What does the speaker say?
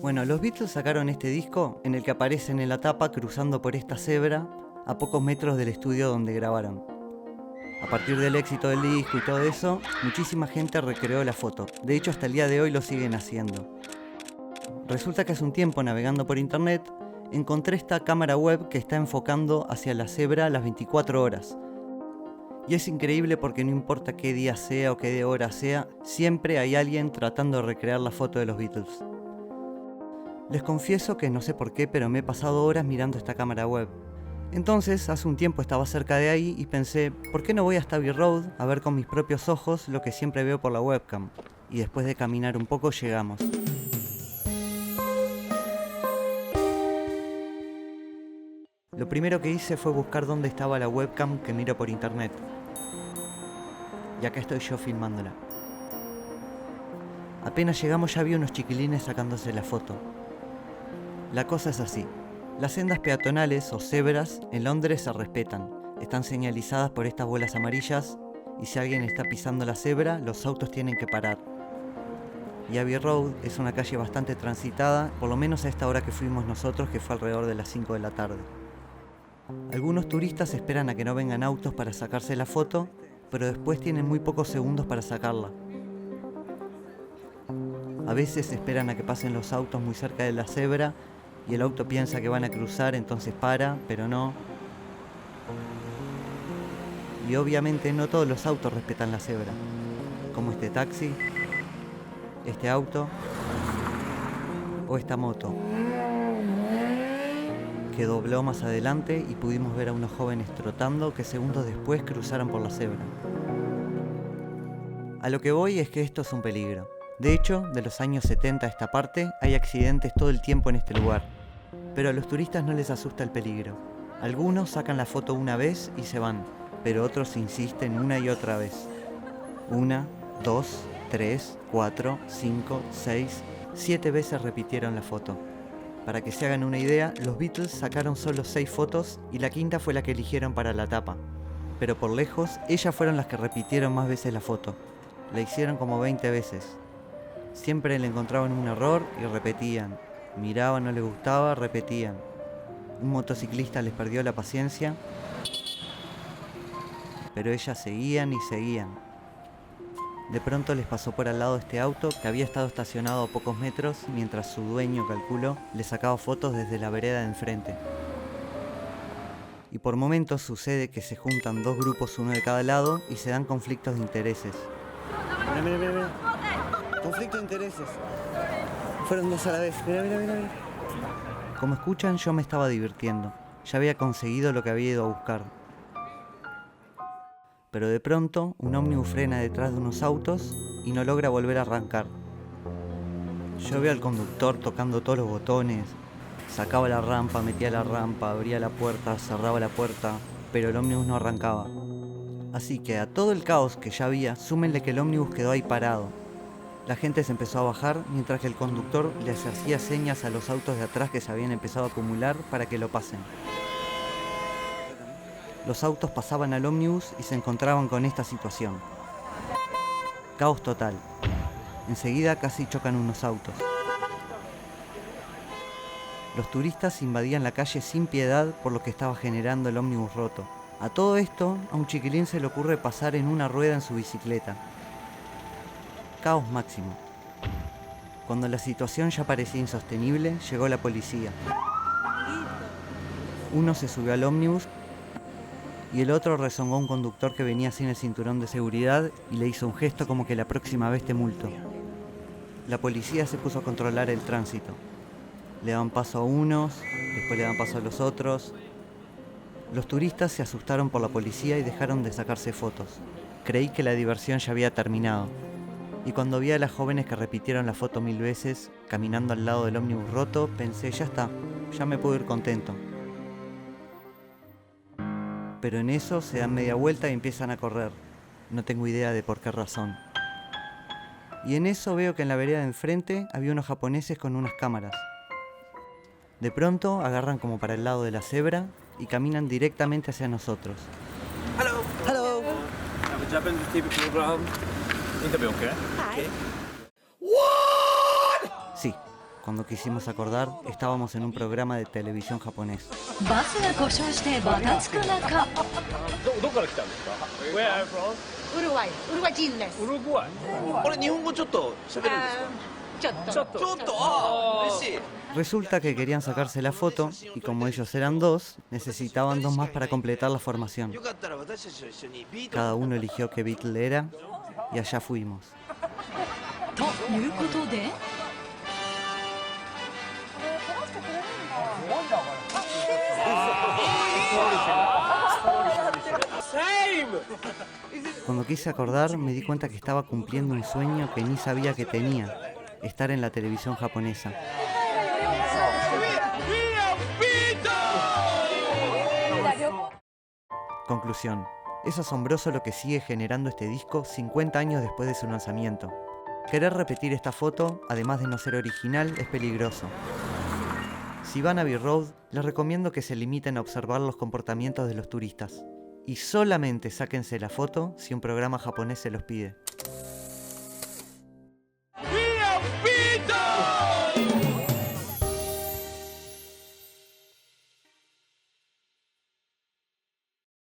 Bueno, los Beatles sacaron este disco en el que aparecen en la tapa cruzando por esta cebra a pocos metros del estudio donde grabaron. A partir del éxito del disco y todo eso, muchísima gente recreó la foto. De hecho, hasta el día de hoy lo siguen haciendo. Resulta que hace un tiempo, navegando por internet, encontré esta cámara web que está enfocando hacia la cebra las 24 horas. Y es increíble porque no importa qué día sea o qué hora sea, siempre hay alguien tratando de recrear la foto de los Beatles. Les confieso que no sé por qué, pero me he pasado horas mirando esta cámara web. Entonces, hace un tiempo estaba cerca de ahí y pensé, ¿por qué no voy hasta Abbey Road a ver con mis propios ojos lo que siempre veo por la webcam? Y después de caminar un poco llegamos. Lo primero que hice fue buscar dónde estaba la webcam que miro por internet. Y acá estoy yo filmándola. Apenas llegamos ya vi unos chiquilines sacándose la foto. La cosa es así. Las sendas peatonales o cebras en Londres se respetan. Están señalizadas por estas bolas amarillas y si alguien está pisando la cebra, los autos tienen que parar. Y Abbey Road es una calle bastante transitada, por lo menos a esta hora que fuimos nosotros, que fue alrededor de las 5 de la tarde. Algunos turistas esperan a que no vengan autos para sacarse la foto, pero después tienen muy pocos segundos para sacarla. A veces esperan a que pasen los autos muy cerca de la cebra y el auto piensa que van a cruzar, entonces para, pero no. Y obviamente no todos los autos respetan la cebra, como este taxi, este auto o esta moto, que dobló más adelante y pudimos ver a unos jóvenes trotando que segundos después cruzaron por la cebra. A lo que voy es que esto es un peligro. De hecho, de los años 70 a esta parte, hay accidentes todo el tiempo en este lugar. Pero a los turistas no les asusta el peligro. Algunos sacan la foto una vez y se van, pero otros insisten una y otra vez. 1, 2, 3, 4, 5, 6, 7 veces repitieron la foto. Para que se hagan una idea, los Beatles sacaron solo 6 fotos y la quinta fue la que eligieron para la tapa. Pero por lejos, ellas fueron las que repitieron más veces la foto. La hicieron como 20 veces. Siempre le encontraban un error y repetían. Miraban, no les gustaba, repetían. Un motociclista les perdió la paciencia, pero ellas seguían y seguían. De pronto les pasó por al lado este auto que había estado estacionado a pocos metros mientras su dueño, calculó, le sacaba fotos desde la vereda de enfrente. Y por momentos sucede que se juntan dos grupos, uno de cada lado, y se dan conflictos de intereses. Mira. Conflicto de intereses. Fueron dos a la vez. Mira. Como escuchan, yo me estaba divirtiendo. Ya había conseguido lo que había ido a buscar. Pero de pronto, un ómnibus frena detrás de unos autos y no logra volver a arrancar. Yo veo al conductor tocando todos los botones. Sacaba la rampa, metía la rampa, abría la puerta, cerraba la puerta, pero el ómnibus no arrancaba. Así que a todo el caos que ya había, súmenle que el ómnibus quedó ahí parado. La gente se empezó a bajar mientras que el conductor les hacía señas a los autos de atrás que se habían empezado a acumular para que lo pasen. Los autos pasaban al ómnibus y se encontraban con esta situación. Caos total. Enseguida casi chocan unos autos. Los turistas invadían la calle sin piedad por lo que estaba generando el ómnibus roto. A todo esto, a un chiquilín se le ocurre pasar en una rueda en su bicicleta. Caos máximo. Cuando la situación ya parecía insostenible, llegó la policía. Uno se subió al ómnibus y el otro rezongó a un conductor que venía sin el cinturón de seguridad y le hizo un gesto como que la próxima vez te multo. La policía se puso a controlar el tránsito. Le daban paso a unos, después le daban paso a los otros. Los turistas se asustaron por la policía y dejaron de sacarse fotos. Creí que la diversión ya había terminado. Y cuando vi a las jóvenes que repitieron la foto 1000 veces, caminando al lado del ómnibus roto, pensé, ya está, ya me puedo ir contento. Pero en eso se dan media vuelta y empiezan a correr. No tengo idea de por qué razón. Y en eso veo que en la vereda de enfrente había unos japoneses con unas cámaras. De pronto agarran como para el lado de la cebra y caminan directamente hacia nosotros. Hello. Japanese TV program. Interview, okay? Hi. Okay. Sí, Cuando quisimos acordar, estábamos en un programa de televisión japonés. バスが故障してバタつく中どこから来たんですか Where are you from? ウルグアイ人です。ウルグアイあれ日本語ちょっと喋るんですかちょっと。ちょっとちょっとああ嬉しい Resulta que querían sacarse la foto y como ellos eran dos, necesitaban dos más para completar la formación. よかったら私たちと一緒にビート Cada uno eligió qué Beatle era y allá fuimos. ということでCuando quise acordar, me di cuenta que estaba cumpliendo un sueño que ni sabía que tenía, estar en la televisión japonesa. Conclusión. Es asombroso lo que sigue generando este disco 50 años después de su lanzamiento. Querer repetir esta foto, además de no ser original, es peligroso. Si van a Abbey Road, les recomiendo que se limiten a observar los comportamientos de los turistas. Y solamente sáquense la foto si un programa japonés se los pide.